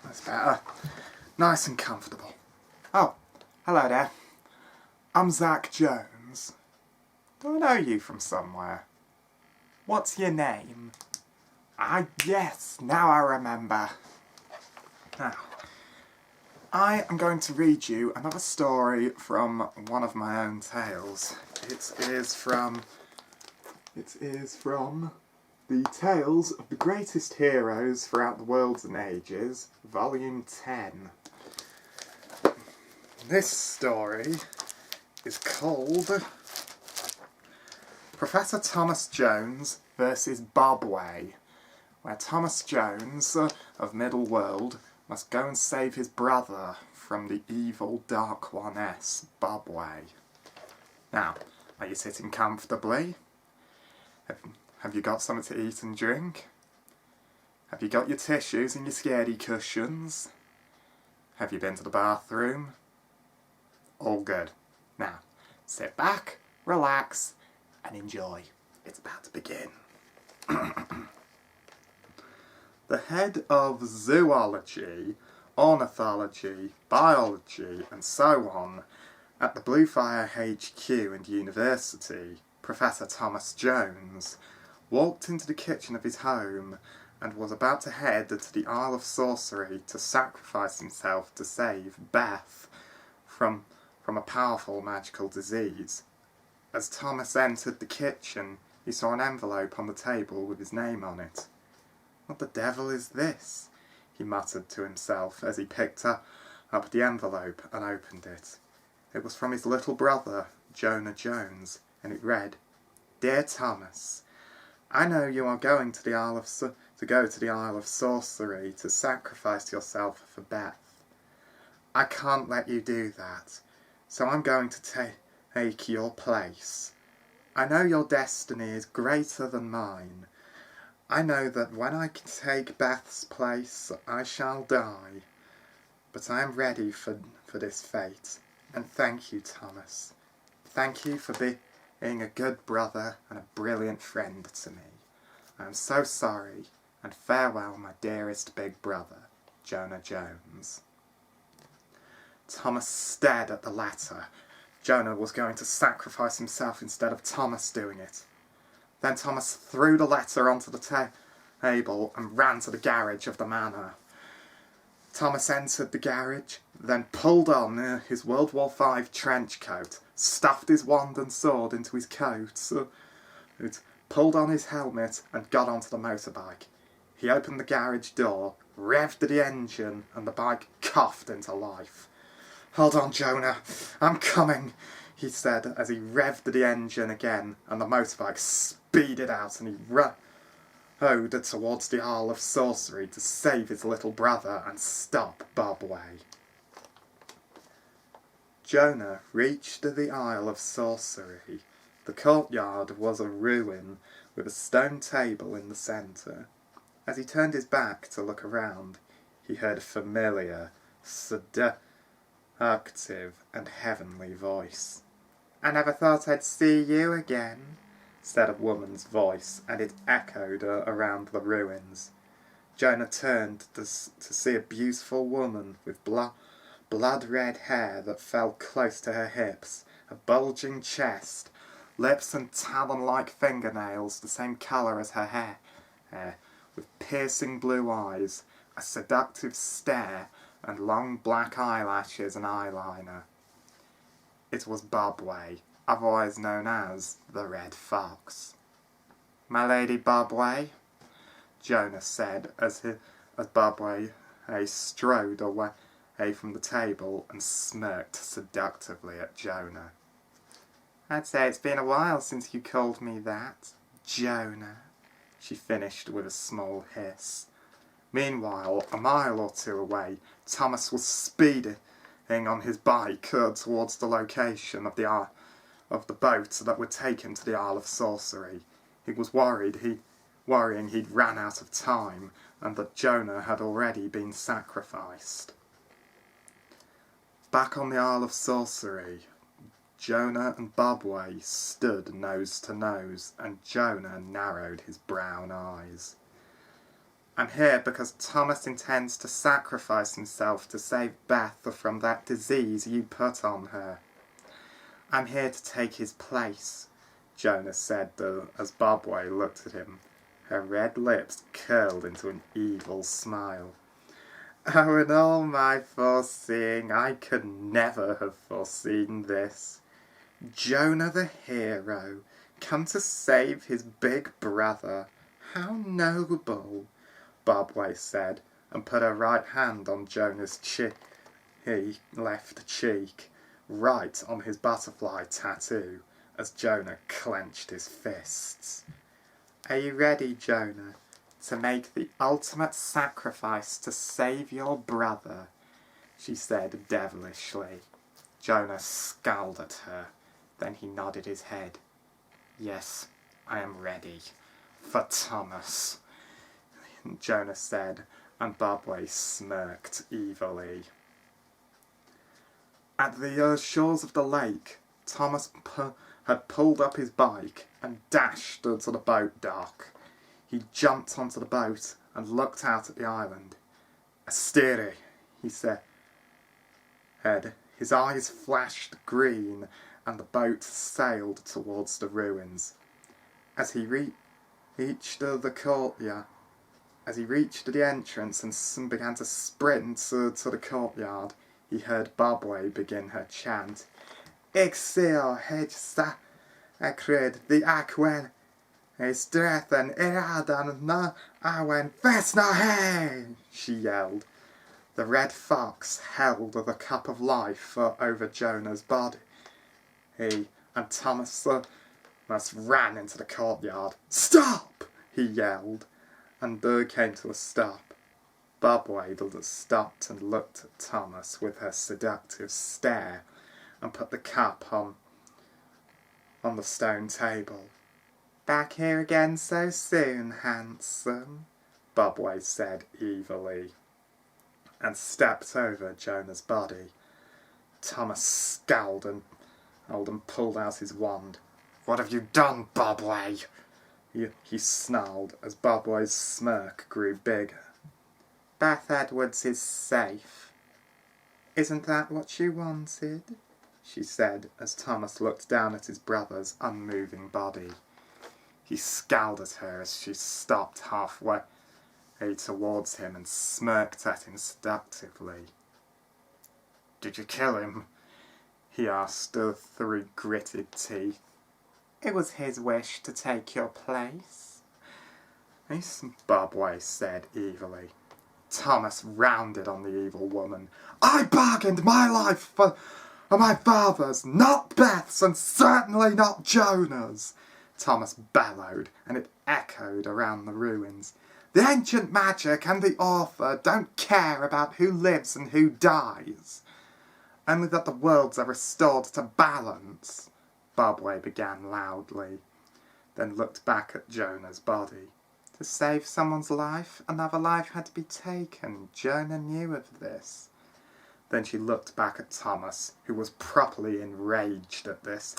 That's better. Nice and comfortable. Oh, hello there. I'm Zach Jones. Do I know you from somewhere? What's your name? Ah, yes, now I remember. Now, I am going to read you another story from one of my own tales. It is from the Tales of the Greatest Heroes Throughout the Worlds and Ages, Volume 10. This story is called Professor Thomas Jones versus Bobueh, where Thomas Jones of Middle World must go and save his brother from the evil Dark One-S, Bobueh. Now, are you sitting comfortably? Have you got something to eat and drink? Have you got your tissues and your scaredy cushions? Have you been to the bathroom? All good. Now, sit back, relax, and enjoy. It's about to begin. The head of zoology, ornithology, biology, and so on at the Bluefire HQ and University, Professor Thomas Jones, walked into the kitchen of his home and was about to head to the Isle of Sorcery to sacrifice himself to save Beth from a powerful magical disease. As Thomas entered the kitchen, he saw an envelope on the table with his name on it. "What the devil is this?" he muttered to himself as he picked up the envelope and opened it. It was from his little brother, Joanna Jones, and it read, "Dear Thomas, I know you are going to the Isle of Sorcery to sacrifice yourself for Beth. I can't let you do that, so I'm going to take your place. I know your destiny is greater than mine. I know that when I take Beth's place, I shall die. But I am ready for this fate, and thank you, Thomas. Thank you for being a good brother and a brilliant friend to me. I am so sorry, and farewell, my dearest big brother, Joanna Jones." Thomas stared at the letter. Joanna was going to sacrifice himself instead of Thomas doing it. Then Thomas threw the letter onto the table and ran to the garage of the manor. Thomas entered the garage, then pulled on his World War V trench coat, stuffed his wand and sword into his coat, pulled on his helmet and got onto the motorbike. He opened the garage door, revved the engine, and the bike coughed into life. "Hold on, Joanna, I'm coming," he said as he revved the engine again and the motorbike speeded out and he rode towards the Isle of Sorcery to save his little brother and stop Bobueh. Joanna reached the Isle of Sorcery. The courtyard was a ruin with a stone table in the centre. As he turned his back to look around, he heard a familiar, seductive and heavenly voice. "I never thought I'd see you again," said a woman's voice, and it echoed around the ruins. Joanna turned to see a beautiful woman with blood-red hair that fell close to her hips, a bulging chest, lips and talon-like fingernails the same colour as her hair, with piercing blue eyes, a seductive stare, and long black eyelashes and eyeliner. It was Bobueh, otherwise known as the Red Fox. "My Lady Bobueh," Joanna said as Bobueh strode away from the table and smirked seductively at Joanna. "I'd say it's been a while since you called me that, Joanna," she finished with a small hiss. Meanwhile, a mile or two away, Thomas was speeding on his bike towards the location of the boat that would take him to the Isle of Sorcery. He was worrying he'd ran out of time and that Joanna had already been sacrificed. Back on the Isle of Sorcery, Joanna and Bobueh stood nose to nose, and Joanna narrowed his brown eyes. I'm here because Thomas intends to sacrifice himself to save Beth from that disease you put on her. I'm here to take his place, Joanna said as Bobueh looked at him. Her red lips curled into an evil smile. Oh, in all my foreseeing, I could never have foreseen this. Jonah the hero, come to save his big brother. How noble, Bobueh said, and put her right hand on Jonah's left cheek, right on his butterfly tattoo, as Jonah clenched his fists. Are you ready, Jonah, to make the ultimate sacrifice to save your brother? She said devilishly. Jonah scowled at her. Then he nodded his head. Yes, I am ready. For Thomas, Jonah said, and Bobueh smirked evilly. At the shores of the lake, Thomas had pulled up his bike and dashed to the boat dock. He jumped onto the boat and looked out at the island. Asteri, he said. His eyes flashed green, and the boat sailed towards the ruins. As he reached the courtyard, as he reached the entrance and began to sprint to the courtyard, he heard Bobueh begin her chant. Ixio hedge sacred the aquen, strethen iradan na awen fesna he, she yelled. The red fox held the cup of life over Jonah's body. He and Thomas ran into the courtyard. Stop! He yelled, and came to a stop. Bobueh stopped and looked at Thomas with her seductive stare and put the cup on the stone table. Back here again so soon, handsome, Bobueh said evilly, and stepped over Jonah's body. Thomas scowled and pulled out his wand. What have you done, Bobueh? He snarled as Bobueh's smirk grew bigger. Beth Edwards is safe. Isn't that what you wanted? She said as Thomas looked down at his brother's unmoving body. He scowled at her as she stopped halfway towards him and smirked at him seductively. Did you kill him? He asked through gritted teeth. It was his wish to take your place, Bobueh said evilly. Thomas rounded on the evil woman. I bargained my life for my father's, not Beth's, and certainly not Jonah's, Thomas bellowed, and it echoed around the ruins. The ancient magic and the author don't care about who lives and who dies. Only that the worlds are restored to balance, Bobueh began loudly, then looked back at Jonah's body. To save someone's life, another life had to be taken. Jonah knew of this. Then she looked back at Thomas, who was properly enraged at this.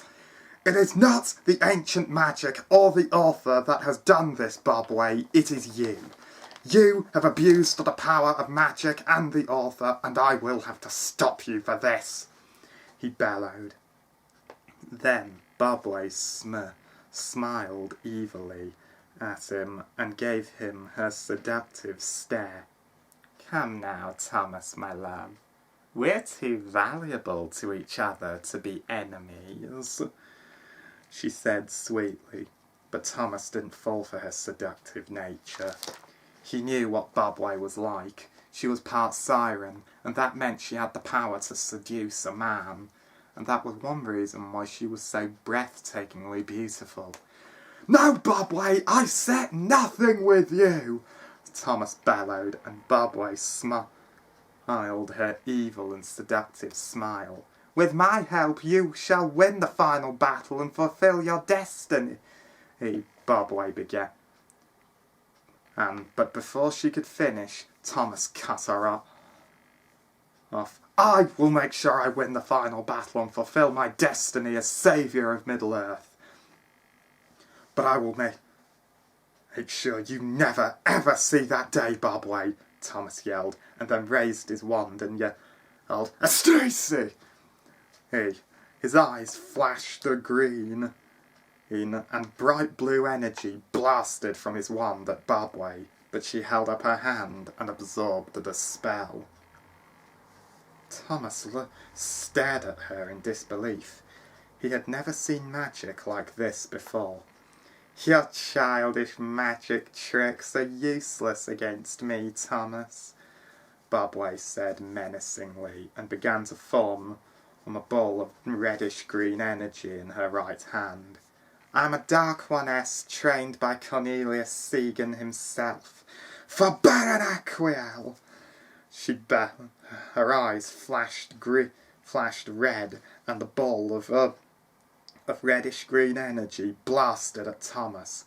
It is not the ancient magic or the author that has done this, Bobueh. It is you. You have abused the power of magic and the author, and I will have to stop you for this, he bellowed. Then Bobueh smiled evilly at him and gave him her seductive stare. Come now, Thomas, my love. We're too valuable to each other to be enemies, she said sweetly, but Thomas didn't fall for her seductive nature. He knew what Bobueh was like. She was part siren, and that meant she had the power to seduce a man, and that was one reason why she was so breathtakingly beautiful. No, Bobueh, I said nothing with you, Thomas bellowed, and Bobueh smiled her evil and seductive smile. With my help you shall win the final battle and fulfill your destiny, Bobueh began. But before she could finish, Thomas cut her off. I will make sure I win the final battle and fulfill my destiny as saviour of Middle-earth. But I will Make sure you never ever see that day, Bobueh, Thomas yelled, and then raised his wand and yelled, Stacy! His eyes flashed a green, and bright blue energy blasted from his wand at Bobueh, but she held up her hand and absorbed the spell. Thomas stared at her in disbelief. He had never seen magic like this before. Your childish magic tricks are useless against me, Thomas, Bobueh said menacingly, and began to form a ball of reddish-green energy in her right hand. I'm a Dark One-S trained by Cornelius Segan himself. For Baranaquiel! Her eyes flashed red, and the ball of reddish-green energy blasted at Thomas.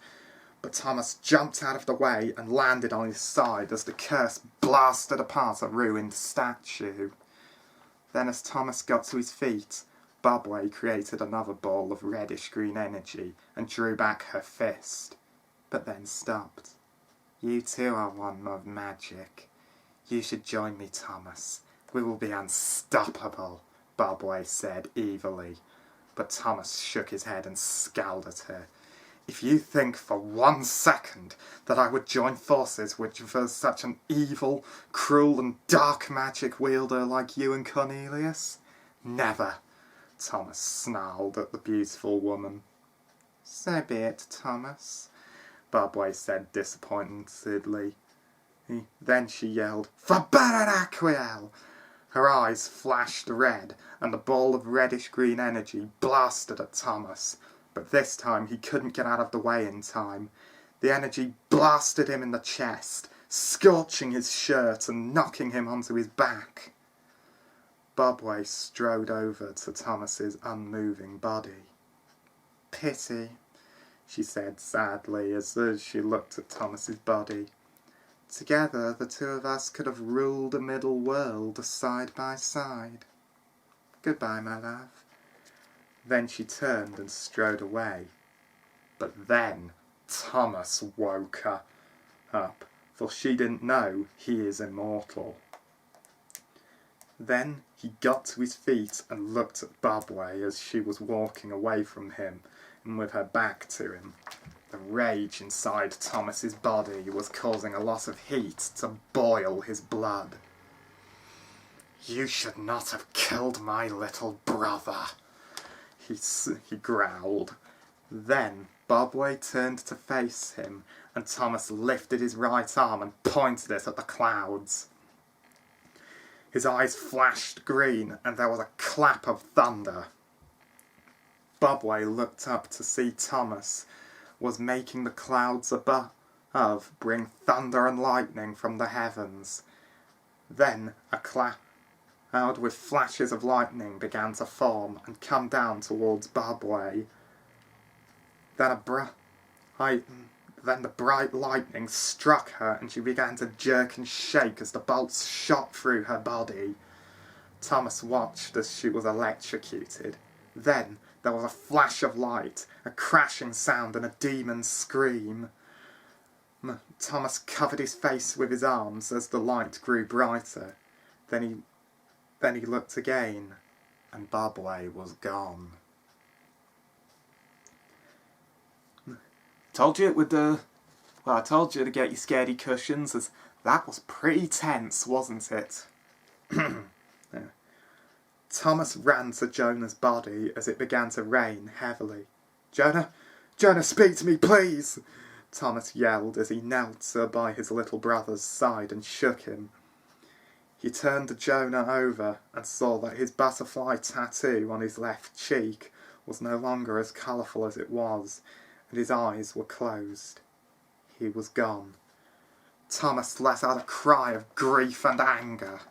But Thomas jumped out of the way and landed on his side as the curse blasted apart a ruined statue. Then as Thomas got to his feet, Bobueh created another ball of reddish-green energy and drew back her fist, but then stopped. You too are one of magic. You should join me, Thomas. We will be unstoppable, Bobueh said evilly. But Thomas shook his head and scowled at her. If you think for 1 second that I would join forces with such an evil, cruel and dark magic wielder like you and Cornelius, never, Thomas snarled at the beautiful woman. So be it, Thomas, Bobueh said disappointedly. Then she yelled, For Baranaquiel! Her eyes flashed red, and the ball of reddish-green energy blasted at Thomas, but this time he couldn't get out of the way in time. The energy blasted him in the chest, scorching his shirt and knocking him onto his back. Bobueh strode over to Thomas's unmoving body. Pity, she said sadly as she looked at Thomas's body. Together, the two of us could have ruled a middle world side by side. Goodbye, my love. Then she turned and strode away. But then Thomas woke her up, for she didn't know he is immortal. Then he got to his feet and looked at Bobueh as she was walking away from him and with her back to him. The rage inside Thomas's body was causing a lot of heat to boil his blood. You should not have killed my little brother, he growled. Then Bobueh turned to face him, and Thomas lifted his right arm and pointed it at the clouds. His eyes flashed green, and there was a clap of thunder. Bobueh looked up to see Thomas was making the clouds above bring thunder and lightning from the heavens. Then a cloud with flashes of lightning began to form and come down towards Bobueh. Then the bright lightning struck her, and she began to jerk and shake as the bolts shot through her body. Thomas watched as she was electrocuted. Then there was a flash of light, a crashing sound, and a demon's scream. Thomas covered his face with his arms as the light grew brighter. Then he looked again, and Bobueh was gone. Told you it would, I told you to get your scaredy cushions, as that was pretty tense, wasn't it? Thomas ran to Jonah's body as it began to rain heavily. Jonah, speak to me, please! Thomas yelled as he knelt by his little brother's side and shook him. He turned Jonah over and saw that his butterfly tattoo on his left cheek was no longer as colourful as it was, and his eyes were closed. He was gone. Thomas let out a cry of grief and anger.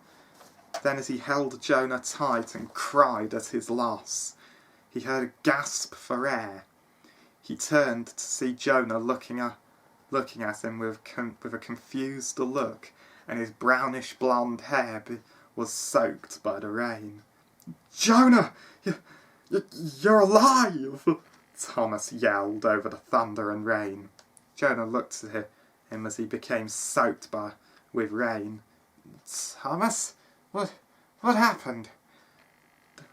Then as he held Jonah tight and cried at his loss, he heard a gasp for air. He turned to see Jonah looking at him with a confused look, and his brownish blonde hair was soaked by the rain. Jonah! You're alive! Thomas yelled over the thunder and rain. Jonah looked at him as he became soaked with rain. "Thomas, what happened?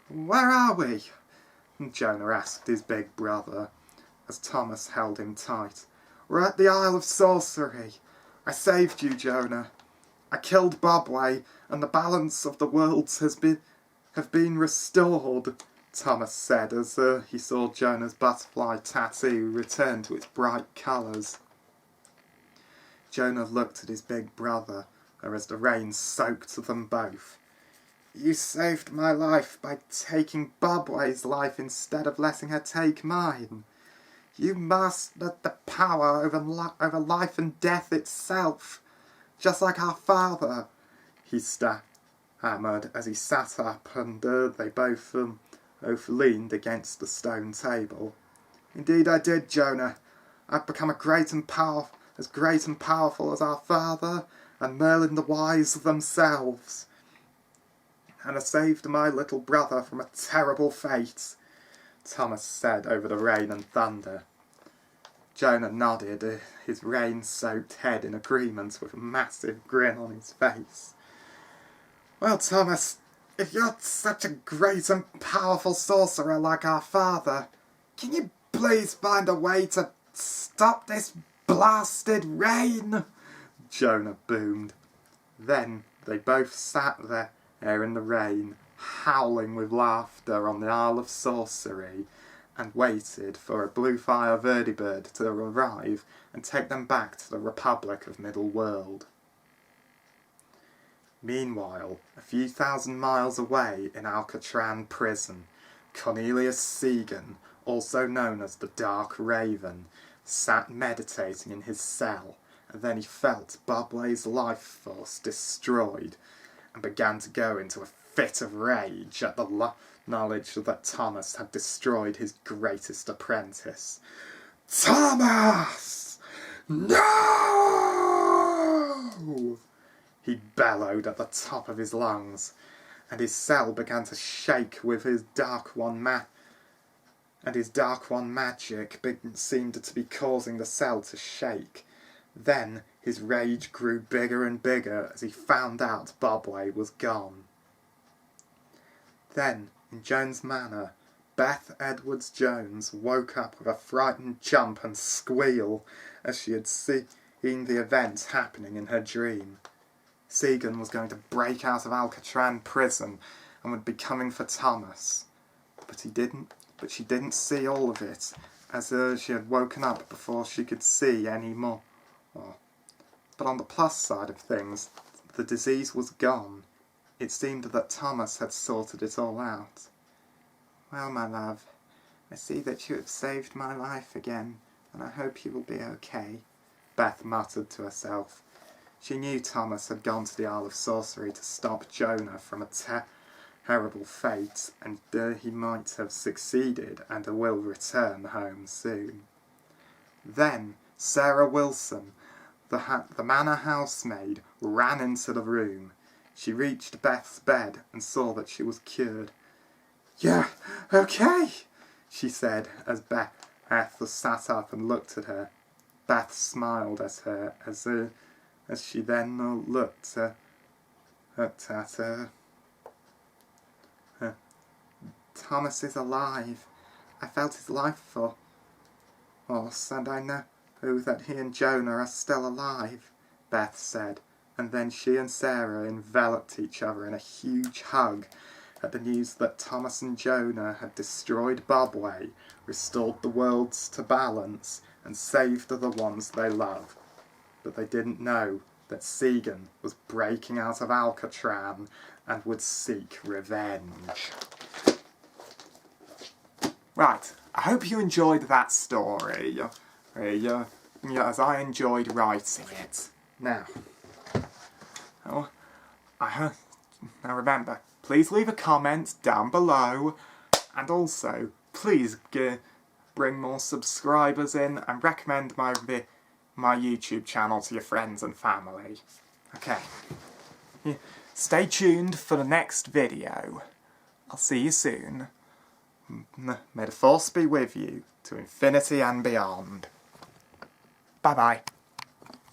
Where are we?" Jonah asked his big brother, as Thomas held him tight. "We're at the Isle of Sorcery. I saved you, Jonah. I killed Bobueh, and the balance of the worlds have been restored," Thomas said as he saw Jonah's butterfly tattoo return to its bright colours. Jonah looked at his big brother as the rain soaked them both. "You saved my life by taking Bobueh's life instead of letting her take mine. You mastered the power over life and death itself, just like our father," he hammered as he sat up, and they both leaned against the stone table. "Indeed I did, Jonah. I've become as great and powerful as our father and Merlin the Wise themselves. And I saved my little brother from a terrible fate," Thomas said over the rain and thunder. Jonah nodded, his rain-soaked head in agreement with a massive grin on his face. "Well, Thomas, if you're such a great and powerful sorcerer like our father, can you please find a way to stop this blasted rain?" Jonah boomed. Then they both sat there in the rain, howling with laughter on the Isle of Sorcery, and waited for a Bluefire Verdibird to arrive and take them back to the Republic of Middle-World. Meanwhile, a few thousand miles away in Alcatraz prison, Cornelius Segan, also known as the Dark Raven, sat meditating in his cell, and then he felt Bobueh's life force destroyed and began to go into a fit of rage at the knowledge that Thomas had destroyed his greatest apprentice. "Thomas! No!" he bellowed at the top of his lungs, and his cell began to shake with his Dark One magic seemed to be causing the cell to shake. Then his rage grew bigger and bigger as he found out Bobueh was gone. Then, in Jones Manor, Beth Edwards Jones woke up with a frightened jump and squeal as she had seen the event happening in her dream. Segan was going to break out of Alcatraz prison and would be coming for Thomas. But she didn't see all of it, as she had woken up before she could see any more. But on the plus side of things, the disease was gone. It seemed that Thomas had sorted it all out. "Well, my love, I see that you have saved my life again, and I hope you will be okay," Beth muttered to herself. She knew Thomas had gone to the Isle of Sorcery to stop Jonah from a terrible fate, and he might have succeeded and will return home soon. Then Sarah Wilson, the manor housemaid, ran into the room. She reached Beth's bed and saw that she was cured. "Yeah, okay," she said as Beth sat up and looked at her. Beth smiled at her as she then looked at her. "Thomas is alive. I felt his life force, and I know that he and Jonah are still alive," Beth said, and then she and Sarah enveloped each other in a huge hug at the news that Thomas and Jonah had destroyed Bobueh, restored the worlds to balance, and saved the ones they loved. But they didn't know that Segan was breaking out of Alcatraz and would seek revenge. Right, I hope you enjoyed that story, as I enjoyed writing it. Now remember, please leave a comment down below, and also, please bring more subscribers in and recommend my YouTube channel to your friends and family. Okay, stay tuned for the next video. I'll see you soon. May the Force be with you to infinity and beyond. Bye-bye.